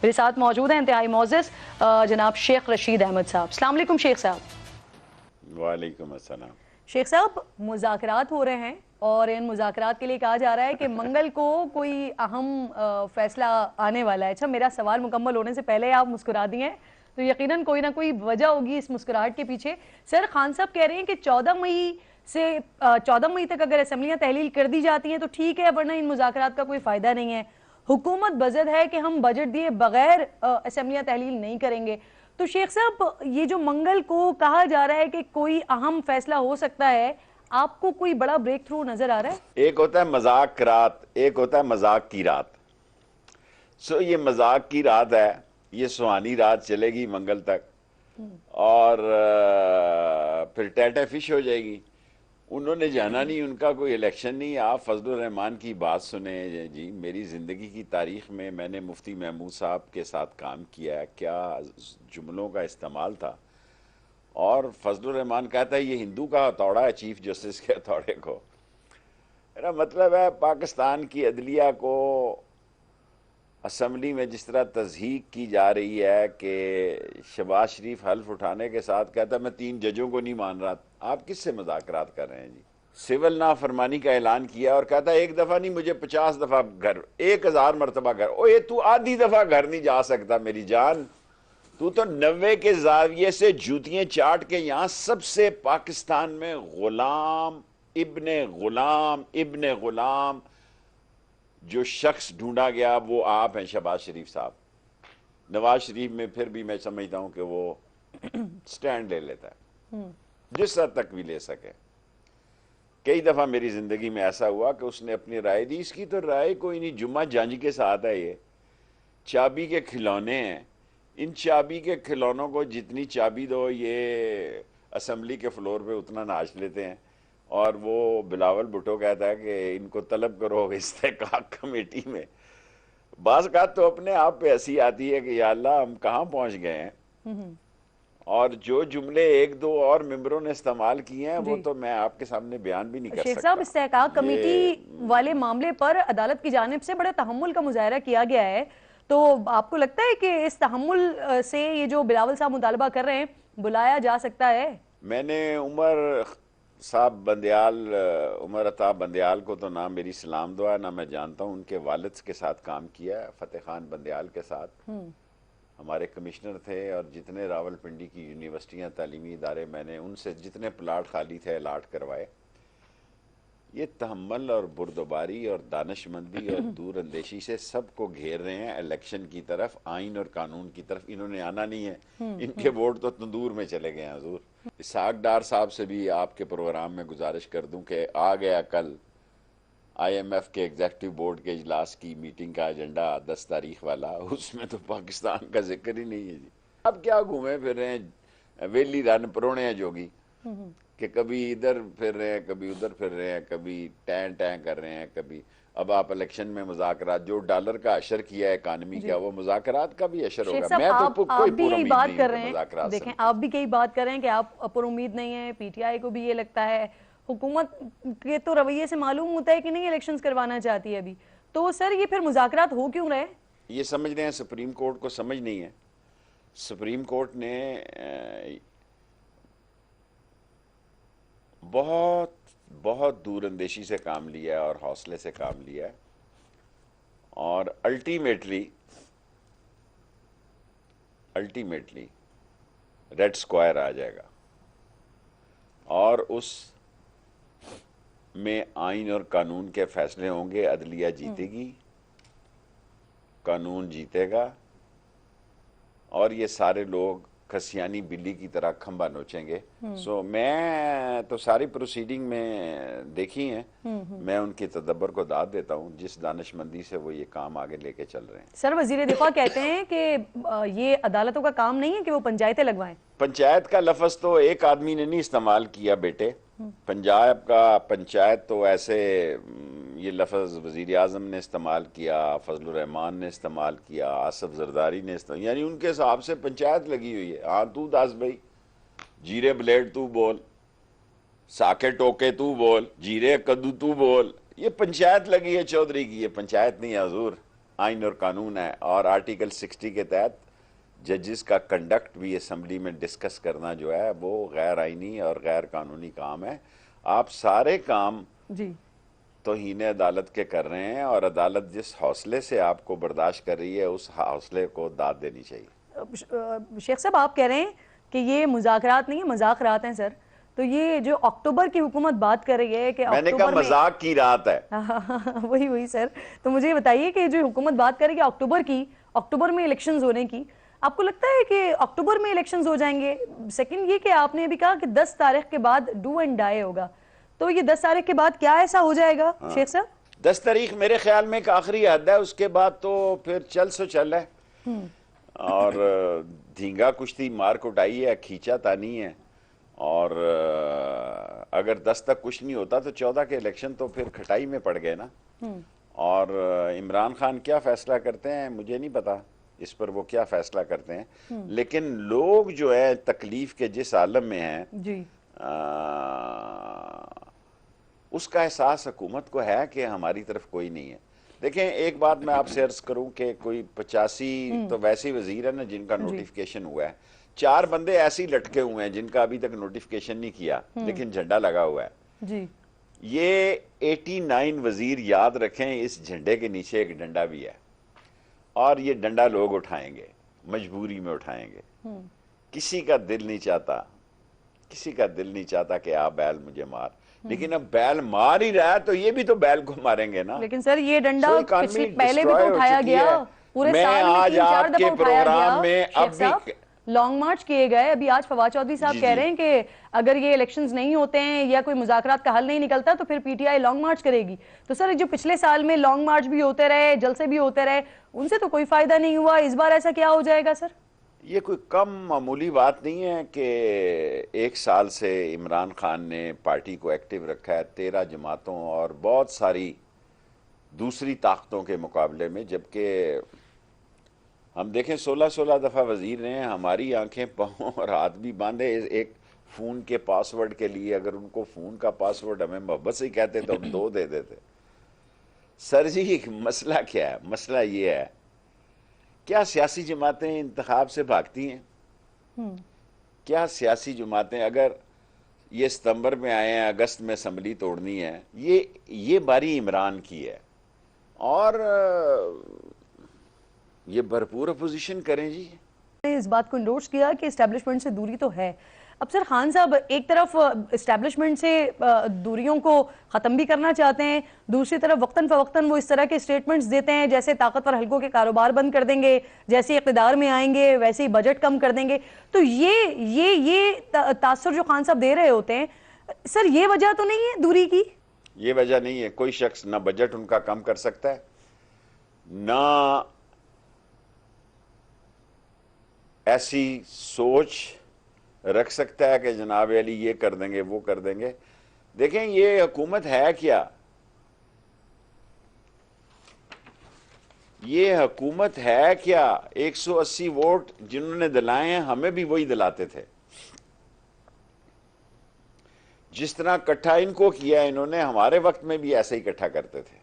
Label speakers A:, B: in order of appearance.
A: मेरे साथ मौजूद हैं इंतहाई मोअज़्ज़ज़ जनाब शेख रशीद अहमद साहब। अस्सलाम वालेकुम शेख साहब।
B: वालेकुम अस्सलाम।
A: शेख साहब, मुज़ाकरात हो रहे हैं और इन मुज़ाकरात के लिए कहा जा रहा है कि मंगल को कोई अहम फैसला आने वाला है। अच्छा, मेरा सवाल मुकम्मल होने से पहले आप मुस्कुरा दिए हैं, तो यकीनन कोई ना कोई वजह होगी इस मुस्कुराहट के पीछे। सर, खान साहब कह रहे हैं कि 14 मई तक अगर असम्बलियाँ तहलील कर दी जाती हैं तो ठीक है, वरना इन मुज़ाकरात का कोई फ़ायदा नहीं है। हुकूमत बजद है कि हम बजट दिए बगैर असम्बलियाँ तहलील नहीं करेंगे। तो शेख साहब, ये जो मंगल को कहा जा रहा है कि कोई अहम फैसला हो सकता है, आपको कोई बड़ा ब्रेक थ्रू नजर आ रहा है?
B: एक होता है मजाक रात, एक होता है मजाक की रात। ये मजाक की रात है, ये सुहानी रात चलेगी मंगल तक और फिर टैटे फिश हो जाएगी। उन्होंने जाना नहीं, उनका कोई इलेक्शन नहीं। आप फजलुर रहमान की बात सुने जी। मेरी ज़िंदगी की तारीख में मैंने मुफ्ती महमूद साहब के साथ काम किया है, क्या जुमलों का इस्तेमाल था। और फजलुर रहमान कहता है ये हिंदू का हथौड़ा है चीफ जस्टिस के हथौड़े को। मेरा मतलब है पाकिस्तान की अदलिया को असम्बली में जिस तरह तज़हीक की जा रही है कि शहबाज शरीफ हल्फ उठाने के साथ कहता है मैं 3 जजों को नहीं मान रहा। आप किससे मुज़ाकरात कर रहे हैं जी? सिविल नाफरमानी का ऐलान किया और कहता है एक दफ़ा नहीं, मुझे 50 दफ़ा घर, 1000 मरतबा घर। ओ ये तू आधी दफ़ा घर नहीं जा सकता मेरी जान। तू तो 90 के जाविये से जूतियां चाट के यहां सबसे पाकिस्तान में गुलाम इब्ने गुलाम जो शख्स ढूंढा गया वो आप हैं, शहबाज शरीफ साहब। नवाज शरीफ में फिर भी मैं समझता हूं कि वो स्टैंड ले लेता है जिस हद तक भी ले सके। कई दफा मेरी जिंदगी में ऐसा हुआ कि उसने अपनी राय दी, इसकी तो राय कोई नहीं, जुम्मा जंज के साथ है, ये चाबी के खिलौने हैं। इन चाबी के खिलौनों को जितनी चाबी दो ये असम्बली के फ्लोर पे उतना नाच लेते हैं। और वो बिलावल भुट्टो कहता है कि इनको तलब करो इस्तेहकाक कमेटी में। बाज़ का तो अपने आप पे हंसी आती है कि या अल्लाह हम कहाँ पहुंच गए हैं। और जो जुमले एक दो और मेंबरों ने इस्तेमाल किए हैं वो तो मैं आपके सामने बयान भी नहीं कर
A: शेख
B: सकता।
A: साहब, इस्तेहकाक कमेटी वाले मामले पर अदालत की जानिब से बड़े तहम्मुल का मुजाहरा किया गया है, तो आपको लगता है कि इस तहम्मुल से ये जो बिलावल साहब मुतालबा कर रहे हैं बुलाया जा सकता है?
B: मैंने उमर साहब बंदयाल, उमर अता बंदयाल को तो ना मेरी सलाम दुआ ना मैं जानता हूँ। उनके वालिद के साथ काम किया है, फतेह खान बंदयाल के साथ हमारे कमिश्नर थे। और जितने रावलपिंडी की यूनिवर्सिटियाँ तालीमी इदारे, मैंने उनसे जितने प्लाट खाली थे अलाट करवाए। ये तहम्मुल और बुर्दबारी और दानिशमंदी और दूर अंदेशी से सबको घेर रहे हैं इलेक्शन की तरफ, आइन और कानून की तरफ। इन्होंने आना नहीं है, इनके वोट तो तंदूर में चले गए हैं हजूर। इसहाक डार साहब से भी आपके प्रोग्राम में गुजारिश कर दूं कि आ गया कल IMF के एग्जीक्यूटिव बोर्ड के इजलास की मीटिंग का एजेंडा 10 तारीख वाला, उसमें तो पाकिस्तान का जिक्र ही नहीं है जी। अब क्या घूमे फिर रहे हैं, वेली रन परोने हैं जोगी कि कभी इधर फिर रहे हैं, कभी उधर फिर रहे हैं, कभी टैं टैं कर रहे हैं, कभी अब आप इलेक्शन में मुज़ाकरात, जो डॉलर का असर किया है इकानमी का, वो मुज़ाकरात का भी असर होगा। मैं तो कोई पूरी उम्मीद नहीं
A: कर रहे
B: हैं।
A: देखें, आप भी कई बात कर रहे हैं कि आप पर उम्मीद नहीं है, PTI को भी ये लगता है, हुकूमत के तो रवैये से मालूम होता है कि नहीं इलेक्शंस करवाना चाहती है अभी। तो सर ये फिर मुज़ाकरात हो क्यों रहे?
B: ये समझ रहे हैं सुप्रीम कोर्ट को समझ नहीं है। सुप्रीम कोर्ट ने बहुत बहुत दूर अंदेशी से काम लिया है और हौसले से काम लिया है और अल्टीमेटली रेड स्क्वायर आ जाएगा और उस में आइन और कानून के फैसले होंगे। अदलिया जीतेगी, कानून जीतेगा और ये सारे लोग खसियानी बिल्ली की तरह खंबा नोचेंगे। मैं तो सारी प्रोसीडिंग में देखी हैं, मैं उनके तदब्बर को दाद देता हूँ जिस दानिशमंदी से वो ये काम आगे लेके चल रहे हैं।
A: सर, वजीर दिफा कहते हैं कि ये अदालतों का काम नहीं है कि वो पंचायतें लगवाएं।
B: पंचायत का लफ्ज तो एक आदमी ने नहीं इस्तेमाल किया बेटे। पंजाब का पंचायत तो ऐसे ये लफ्ज़ वज़ीर आज़म ने इस्तेमाल किया, फजलुर रहमान ने इस्तेमाल किया, आसफ जरदारी ने इस्तेमाल, यानी उनके हिसाब से पंचायत लगी हुई है। हाँ तू दस भाई, जीरे ब्लेड तू बोल, साके टोके तू बोल, जीरे कद्दू तू बोल, ये पंचायत लगी है चौधरी की, ये पंचायत नहीं है हजूर। आइन और कानून है, और आर्टिकल 60 के तहत जजेस का कंडक्ट भी असेंबली में डिस्कस करना जो है वो गैर आइनी और गैर कानूनी काम है। आप सारे काम
A: जी
B: तौहीन अदालत के कर रहे हैं, और अदालत जिस हौसले से आपको बर्दाश्त कर रही है उस हौसले को दाद देनी चाहिए।
A: शेख साहब, आप कह रहे हैं कि ये मुज़ाकरात नहीं है, मजाक रात हैं सर। तो ये जो अक्टूबर की हुकूमत बात कर रही है कि
B: मैंने कहा मजाक की रात है।
A: वही वही सर। तो मुझे ये बताइए कि जो हुकूमत बात कर रही है अक्टूबर में इलेक्शंस होने की, आपको लगता है कि अक्टूबर में इलेक्शंस हो जाएंगे? सेकंड ये कि आपने अभी कहा कि 10 तारीख के बाद डू एंड डाई होगा, तो ये 10 तारीख के बाद क्या ऐसा हो जाएगा शेख साहब?
B: 10 तारीख मेरे ख्याल में एक आखिरी हद है, उसके बाद तो फिर चल सो चल है। और धींगा कुश्ती मार कुटाई है, खींचा तानी है। और अगर 10 तक कुछ नहीं होता तो 14 के इलेक्शन तो फिर खटाई में पड़ गए ना। और इमरान खान क्या फैसला करते हैं मुझे नहीं पता, इस पर वो क्या फैसला करते हैं, लेकिन लोग जो है तकलीफ के जिस आलम में हैं
A: जी
B: उसका एहसास हुकूमत को है कि हमारी तरफ कोई नहीं है। देखें, एक बात मैं आपसे अर्ज करूं कि कोई 85 तो वैसे वजीर है ना जिनका नोटिफिकेशन हुआ है, 4 बंदे ऐसे ही लटके हुए हैं जिनका अभी तक नोटिफिकेशन नहीं किया लेकिन झंडा लगा हुआ है
A: जी।
B: ये 89 वजीर याद रखें, इस झंडे के नीचे एक डंडा भी है, और ये डंडा लोग उठाएंगे, मजबूरी में उठाएंगे। किसी का दिल नहीं चाहता, किसी का दिल नहीं चाहता कि आप बैल मुझे मार, लेकिन अब बैल मार ही रहा है तो ये भी तो बैल को मारेंगे ना।
A: लेकिन सर ये डंडा
B: इकॉनमी
A: पहले भी तो उठाया गया, पूरे
B: मैं
A: साल में
B: आज
A: 3-4
B: आपके
A: दफा उठाया
B: प्रोग्राम में
A: गया।
B: अब भी
A: लॉन्ग मार्च किए गए। अभी आज फवाद चौधरी साहब
B: जी,
A: कह
B: जी।
A: रहे हैं कि अगर ये इलेक्शंस नहीं होते हैं या कोई मुज़ाकरात का हल नहीं निकलता तो फिर पीटीआई लॉन्ग मार्च करेगी। तो सर जो पिछले साल में लॉन्ग मार्च भी होते रहे, जलसे भी होते रहे, उनसे तो कोई फायदा नहीं हुआ, इस बार ऐसा क्या हो जाएगा सर?
B: ये कोई कम मामूली बात नहीं है कि 1 साल से इमरान खान ने पार्टी को एक्टिव रखा है 13 जमातों और बहुत सारी दूसरी ताकतों के मुकाबले में, जबकि हम देखें 16-16 दफ़ा वजीर ने हमारी आंखें पाँव और हाथ भी बांधे एक फ़ोन के पासवर्ड के लिए। अगर उनको फ़ोन का पासवर्ड हमें मोहब्बत से ही कहते तो हम 2 दे देते। सर जी मसला क्या है? मसला ये है, क्या सियासी जमातें इंतखाब से भागती हैं? क्या सियासी जमातें, अगर ये सितंबर में आए हैं, अगस्त में असम्बली तोड़नी है, ये बारी इमरान की है, और ये भरपूर अपोजिशन करें जी।
A: इस बात को इंडोर्स किया कि एस्टेब्लिशमेंट से दूरी तो है। अब सर खान साहब एक तरफ एस्टेब्लिशमेंट से दूरियों को ख़त्म भी करना चाहते हैं, दूसरी तरफ वक्तन फ़वक्तन वो इस तरह के स्टेटमेंट्स देते हैं जैसे ताकतवर हल्कों के कारोबार बंद कर देंगे, जैसे इक़्तिदार में आएंगे वैसे ही बजट कम कर देंगे। तो ये तासुर जो खान साहब दे रहे होते हैं, सर ये वजह तो नहीं है दूरी की?
B: ये वजह नहीं है। कोई शख्स ना बजट उनका कम कर सकता है, ना ऐसी सोच रख सकता है कि जनाब अली ये कर देंगे वो कर देंगे। देखें, ये हुकूमत है क्या? ये हुकूमत है क्या? 180 वोट जिन्होंने दिलाए हैं हमें भी वही दिलाते थे। जिस तरह इकट्ठा इनको किया इन्होंने, हमारे वक्त में भी ऐसे ही इकट्ठा करते थे।